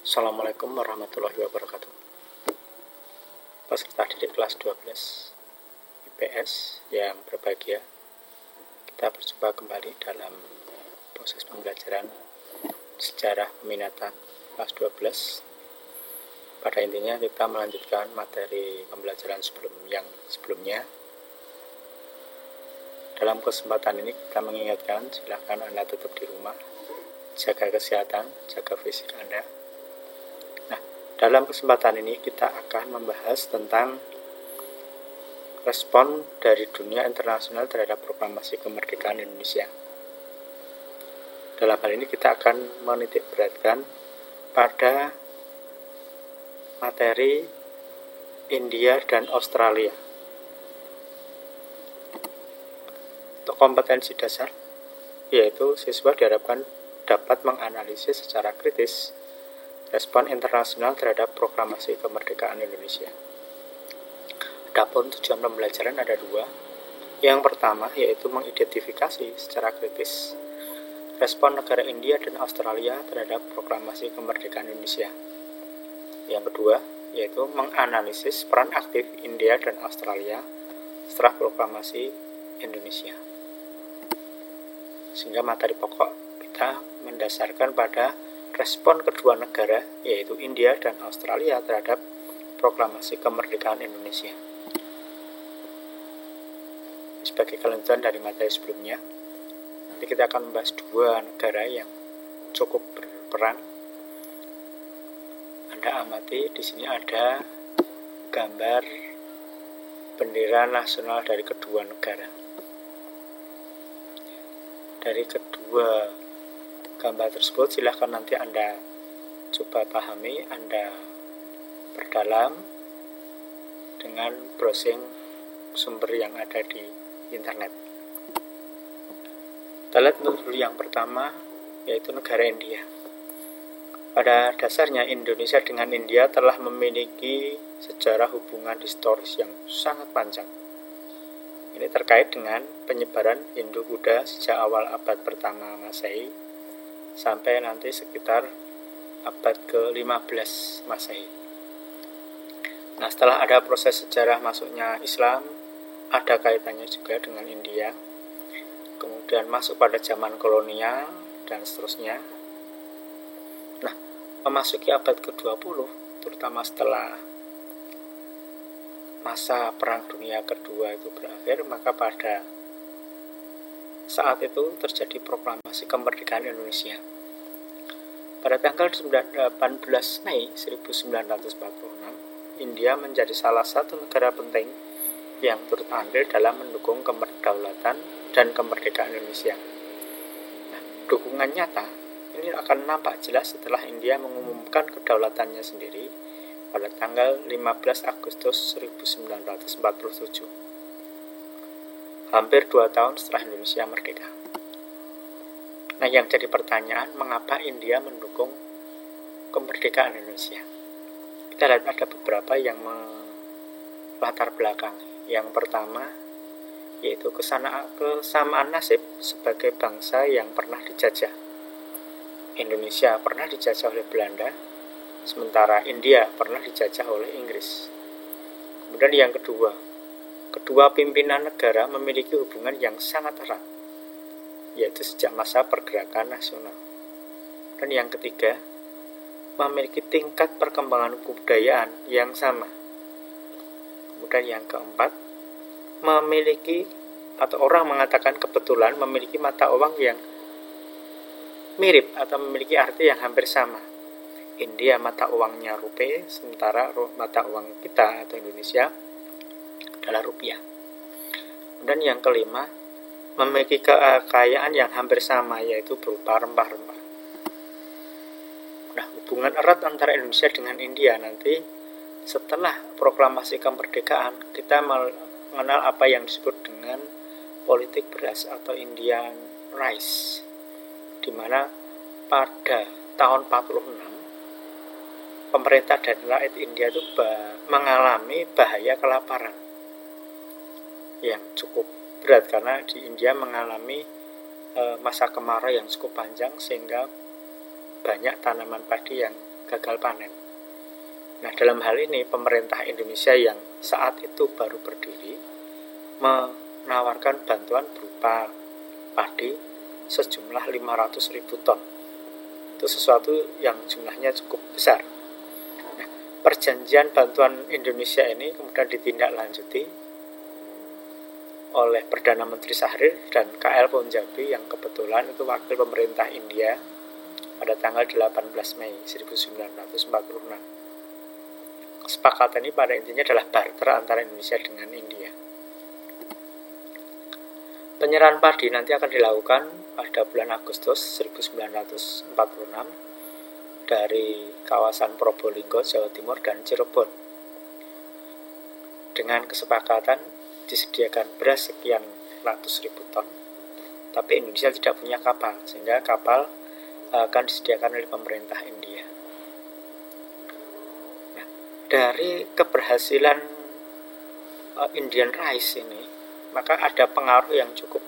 Assalamualaikum warahmatullahi wabarakatuh. Peserta didik kelas 12 IPS yang berbahagia, kita berjumpa kembali dalam proses pembelajaran sejarah peminatan kelas 12. Pada intinya kita melanjutkan materi pembelajaran sebelumnya. Dalam kesempatan ini kita mengingatkan, silakan Anda tetap di rumah, jaga kesehatan, jaga fisik Anda. Dalam kesempatan ini kita akan membahas tentang respon dari dunia internasional terhadap proklamasi kemerdekaan Indonesia. Dalam hal ini kita akan menitik beratkan pada materi India dan Australia. Untuk kompetensi dasar, yaitu siswa diharapkan dapat menganalisis secara kritis respon internasional terhadap proklamasi kemerdekaan Indonesia. Adapun tujuan pembelajaran ada dua. Yang pertama yaitu mengidentifikasi secara kritis respon negara India dan Australia terhadap proklamasi kemerdekaan Indonesia. Yang kedua yaitu menganalisis peran aktif India dan Australia setelah proklamasi Indonesia. Sehingga materi pokok kita mendasarkan pada respon kedua negara, yaitu India dan Australia terhadap proklamasi kemerdekaan Indonesia. Sebagai kelanjutan dari materi sebelumnya, nanti kita akan membahas dua negara yang cukup berperan. Anda amati, di sini ada gambar bendera nasional dari kedua negara. Dari kedua gambar tersebut silahkan nanti Anda coba pahami, Anda perdalam dengan browsing sumber yang ada di internet. Kita lihat dulu yang pertama, yaitu negara India. Pada dasarnya Indonesia dengan India telah memiliki sejarah hubungan historis yang sangat panjang. Ini terkait dengan penyebaran Hindu-Buddha sejak awal abad pertama Masehi sampai nanti sekitar abad ke-15 Masehi. Nah, setelah ada proses sejarah masuknya Islam, ada kaitannya juga dengan India. Kemudian masuk pada zaman kolonial dan seterusnya. Nah, memasuki abad ke-20, terutama setelah masa Perang Dunia Kedua itu berakhir, maka pada saat itu terjadi proklamasi kemerdekaan Indonesia. Pada tanggal 18 Mei 1946, India menjadi salah satu negara penting yang turut andil dalam mendukung kedaulatan dan kemerdekaan Indonesia. Nah, dukungan nyata ini akan nampak jelas setelah India mengumumkan kedaulatannya sendiri pada tanggal 15 Agustus 1947. Hampir 2 tahun setelah Indonesia merdeka. Nah, yang jadi pertanyaan, mengapa India mendukung kemerdekaan Indonesia? Kita lihat ada beberapa yang latar belakang. Yang pertama, yaitu kesamaan nasib sebagai bangsa yang pernah dijajah. Indonesia pernah dijajah oleh Belanda, sementara India pernah dijajah oleh Inggris. Kemudian yang kedua pimpinan negara memiliki hubungan yang sangat erat, yaitu sejak masa pergerakan nasional. Dan yang ketiga, memiliki tingkat perkembangan kebudayaan yang sama. Kemudian yang keempat, memiliki atau orang mengatakan kebetulan memiliki mata uang yang mirip atau memiliki arti yang hampir sama. India mata uangnya rupiah, sementara mata uang kita atau Indonesia adalah rupiah. Dan yang kelima, memiliki kekayaan yang hampir sama, yaitu berupa rempah-rempah. Nah, hubungan erat antara Indonesia dengan India nanti setelah proklamasi kemerdekaan, kita mengenal apa yang disebut dengan politik beras atau Indian rice, di mana pada tahun 46 pemerintah dan rakyat India itu mengalami bahaya kelaparan yang cukup berat, karena di India mengalami masa kemarau yang cukup panjang sehingga banyak tanaman padi yang gagal panen. Nah, dalam hal ini pemerintah Indonesia yang saat itu baru berdiri menawarkan bantuan berupa padi sejumlah 500.000 ton. Itu sesuatu yang jumlahnya cukup besar. Nah, perjanjian bantuan Indonesia ini kemudian ditindaklanjuti oleh Perdana Menteri Syahrir dan KL Punjabi yang kebetulan itu wakil pemerintah India pada tanggal 18 Mei 1946. Kesepakatan ini pada intinya adalah barter antara Indonesia dengan India. Penyerahan padi nanti akan dilakukan pada bulan Agustus 1946 dari kawasan Probolinggo, Jawa Timur, dan Cirebon. Dengan kesepakatan disediakan beras sekian ratus ribu ton, tapi Indonesia tidak punya kapal, sehingga kapal akan disediakan oleh pemerintah India. Nah, dari keberhasilan Indian Rice ini, maka ada pengaruh yang cukup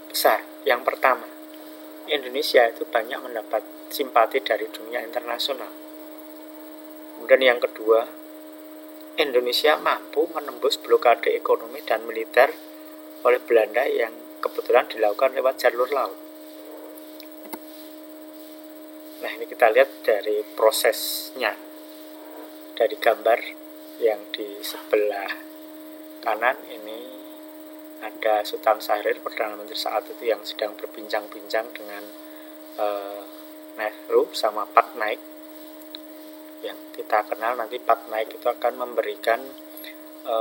besar. Yang pertama, Indonesia itu banyak mendapat simpati dari dunia internasional. Kemudian yang kedua, Indonesia mampu menembus blokade ekonomi dan militer oleh Belanda yang kebetulan dilakukan lewat jalur laut. Nah, ini kita lihat dari prosesnya dari gambar yang di sebelah kanan ini ada Sultan Syahrir, Perdana Menteri saat itu, yang sedang berbincang-bincang dengan Nehru sama Pat Naik. Yang kita kenal nanti Pat Naik itu akan memberikan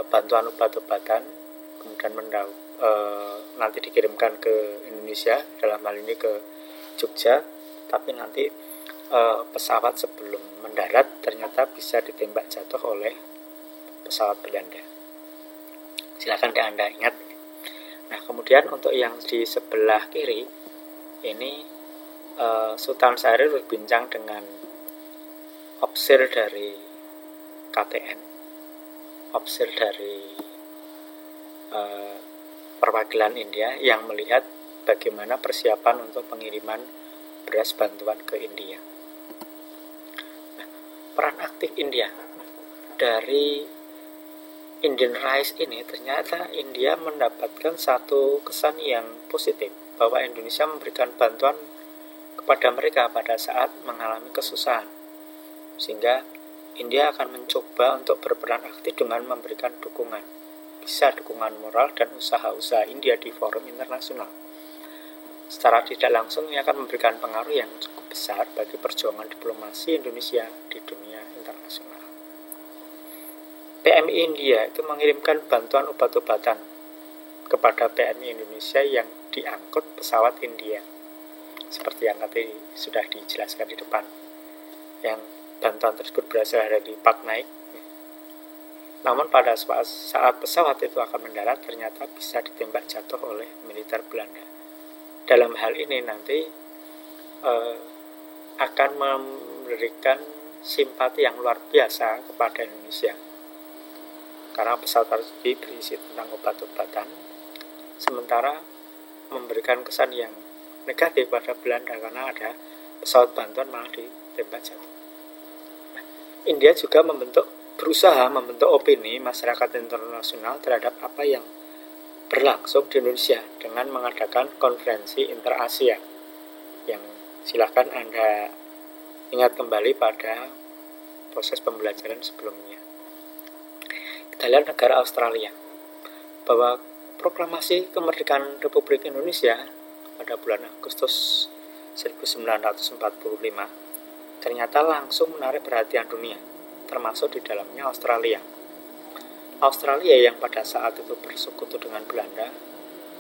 bantuan obat-obatan, kemudian nanti dikirimkan ke Indonesia, dalam hal ini ke Jogja, tapi nanti pesawat sebelum mendarat ternyata bisa ditembak jatuh oleh pesawat Belanda. Silakan Anda ingat. Nah, kemudian untuk yang di sebelah kiri ini Sultan Syahrir berbincang dengan opsir dari KTN, opsir dari perwakilan India yang melihat bagaimana persiapan untuk pengiriman beras bantuan ke India. Nah, peran aktif India dari Indian Rice ini, ternyata India mendapatkan satu kesan yang positif bahwa Indonesia memberikan bantuan kepada mereka pada saat mengalami kesusahan, sehingga India akan mencoba untuk berperan aktif dengan memberikan dukungan, bisa dukungan moral dan usaha-usaha India di forum internasional. Secara tidak langsung ini akan memberikan pengaruh yang cukup besar bagi perjuangan diplomasi Indonesia di dunia internasional. PMI India itu mengirimkan bantuan obat-obatan kepada PMI Indonesia yang diangkut pesawat India, seperti yang tadi sudah dijelaskan di depan. Yang bantuan tersebut berasal dari Pat Naik. Namun pada saat pesawat itu akan mendarat, ternyata bisa ditembak jatuh oleh militer Belanda. Dalam hal ini nanti akan memberikan simpati yang luar biasa kepada Indonesia, karena pesawat tersebut berisi tentang obat-obatan, sementara memberikan kesan yang negatif pada Belanda karena ada pesawat bantuan malah ditembak jatuh. Nah, India juga berusaha membentuk opini masyarakat internasional terhadap apa yang berlangsung di Indonesia dengan mengadakan konferensi inter-Asia yang silakan Anda ingat kembali pada proses pembelajaran sebelumnya. Kita lihat negara Australia, bahwa proklamasi kemerdekaan Republik Indonesia pada bulan Agustus 1945 ternyata langsung menarik perhatian dunia, termasuk di dalamnya Australia. Australia yang pada saat itu bersekutu dengan Belanda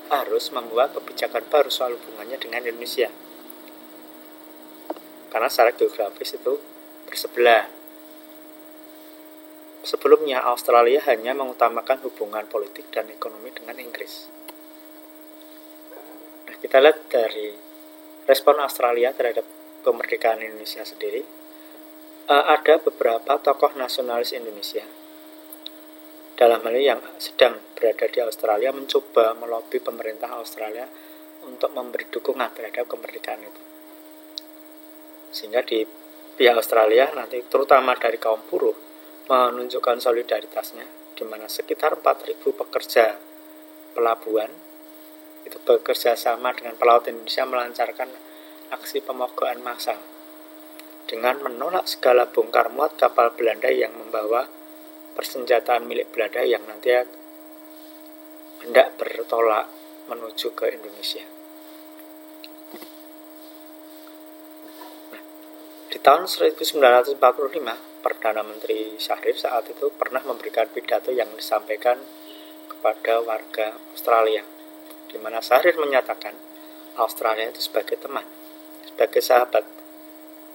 harus membuat kebijakan baru soal hubungannya dengan Indonesia, karena secara geografis itu bersebelah. Sebelumnya Australia hanya mengutamakan hubungan politik dan ekonomi dengan Inggris. Nah, kita lihat dari respon Australia terhadap kemerdekaan Indonesia sendiri. Ada beberapa tokoh nasionalis Indonesia dalam hal ini yang sedang berada di Australia mencoba melobi pemerintah Australia untuk memberi dukungan terhadap kemerdekaan itu, sehingga pihak Australia nanti terutama dari kaum buruh menunjukkan solidaritasnya, di mana sekitar 4.000 pekerja pelabuhan itu bekerja sama dengan pelaut Indonesia melancarkan aksi pemogokan massal dengan menolak segala bongkar muat kapal Belanda yang membawa persenjataan milik Belanda yang nanti hendak bertolak menuju ke Indonesia. Di tahun 1945, Perdana Menteri Syahrir saat itu pernah memberikan pidato yang disampaikan kepada warga Australia, di mana Syahrir menyatakan Australia itu sebagai teman, sebagai sahabat,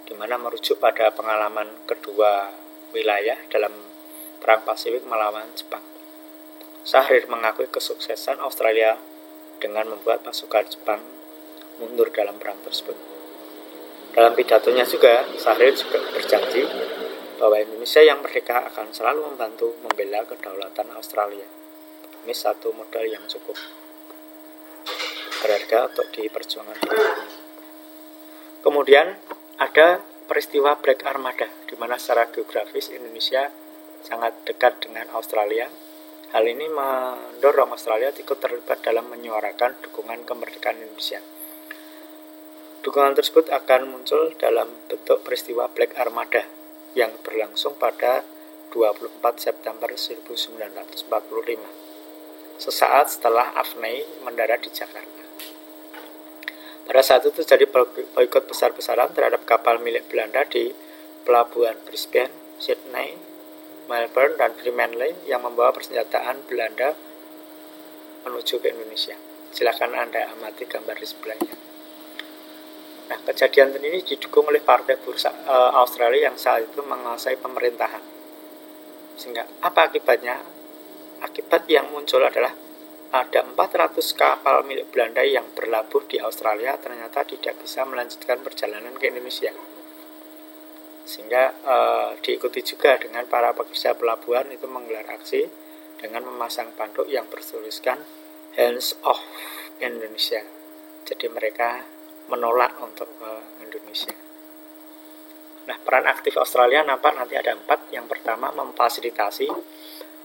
di mana merujuk pada pengalaman kedua wilayah dalam Perang Pasifik melawan Jepang. Syahrir mengakui kesuksesan Australia dengan membuat pasukan Jepang mundur dalam perang tersebut. Dalam pidatonya juga, Syahrir juga berjanji bahwa Indonesia yang merdeka akan selalu membantu membela kedaulatan Australia. Ini satu modal yang cukup berharga untuk diperjuangkan. Kemudian ada peristiwa Black Armada, di mana secara geografis Indonesia sangat dekat dengan Australia. Hal ini mendorong Australia ikut terlibat dalam menyuarakan dukungan kemerdekaan Indonesia. Dukungan tersebut akan muncul dalam bentuk peristiwa Black Armada yang berlangsung pada 24 September 1945, sesaat setelah Afney mendarat di Jakarta. Pada saat itu terjadi boikot besar-besaran terhadap kapal milik Belanda di pelabuhan Brisbane, Sydney, Melbourne, dan Fremantle yang membawa persenjataan Belanda menuju ke Indonesia. Silakan Anda amati gambar di sebelahnya. Nah, kejadian ini didukung oleh Partai Buruh Australia yang saat itu menguasai pemerintahan. Sehingga apa akibatnya? Akibat yang muncul adalah ada 400 kapal milik Belanda yang berlabuh di Australia ternyata tidak bisa melanjutkan perjalanan ke Indonesia. Sehingga diikuti juga dengan para pekerja pelabuhan itu menggelar aksi dengan memasang panduk yang bertuliskan Hands Off Indonesia. Jadi mereka menolak untuk ke Indonesia. Nah, peran aktif Australia nampak nanti ada 4. Yang pertama, memfasilitasi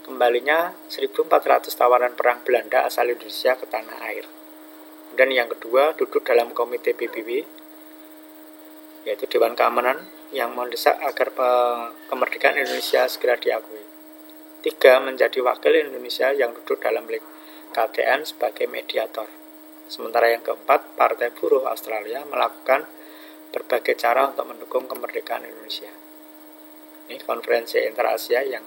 kembalinya 1.400 tawanan perang Belanda asal Indonesia ke tanah air. Dan yang kedua, duduk dalam komite PBB, yaitu Dewan Keamanan, yang mendesak agar kemerdekaan Indonesia segera diakui. 3, menjadi wakil Indonesia yang duduk dalam KTN sebagai mediator. Sementara yang keempat, Partai Buruh Australia melakukan berbagai cara untuk mendukung kemerdekaan Indonesia. Ini konferensi Inter-Asia yang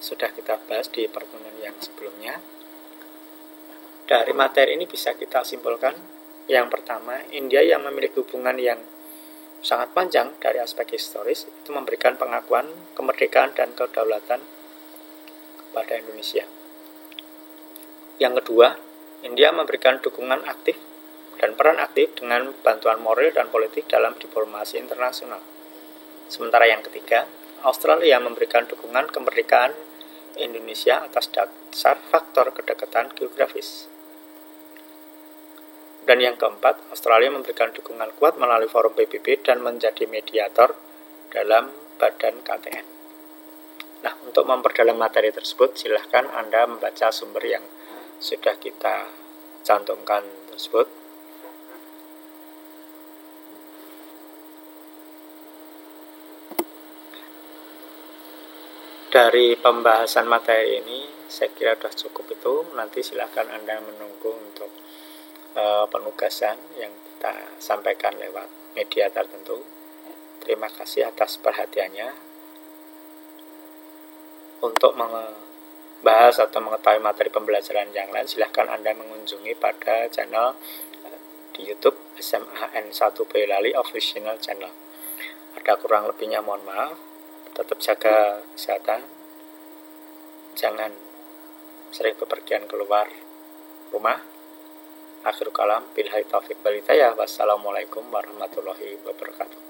sudah kita bahas di pertemuan yang sebelumnya. Dari materi ini bisa kita simpulkan, yang pertama, India yang memiliki hubungan yang sangat panjang dari aspek historis, itu memberikan pengakuan kemerdekaan dan kedaulatan kepada Indonesia. Yang kedua, India memberikan dukungan aktif dan peran aktif dengan bantuan moral dan politik dalam diplomasi internasional. Sementara yang ketiga, Australia memberikan dukungan kemerdekaan Indonesia atas dasar faktor kedekatan geografis. Dan yang keempat, Australia memberikan dukungan kuat melalui forum PBB dan menjadi mediator dalam badan KTN. Nah, untuk memperdalam materi tersebut, silahkan Anda membaca sumber yang sudah kita cantumkan tersebut. Dari pembahasan materi ini, saya kira sudah cukup itu. Nanti silahkan Anda menunggu untuk penugasan yang kita sampaikan lewat media tertentu. Terima kasih atas perhatiannya. Untuk bahas atau mengetahui materi pembelajaran yang lain, silahkan Anda mengunjungi pada channel di YouTube SMAN1 Boyolali Official Channel. Ada kurang lebihnya mohon maaf. Tetap jaga kesehatan. Jangan sering bepergian keluar rumah. Akhirul kalam, billahi taufiq wal hidayah. Wassalamualaikum warahmatullahi wabarakatuh.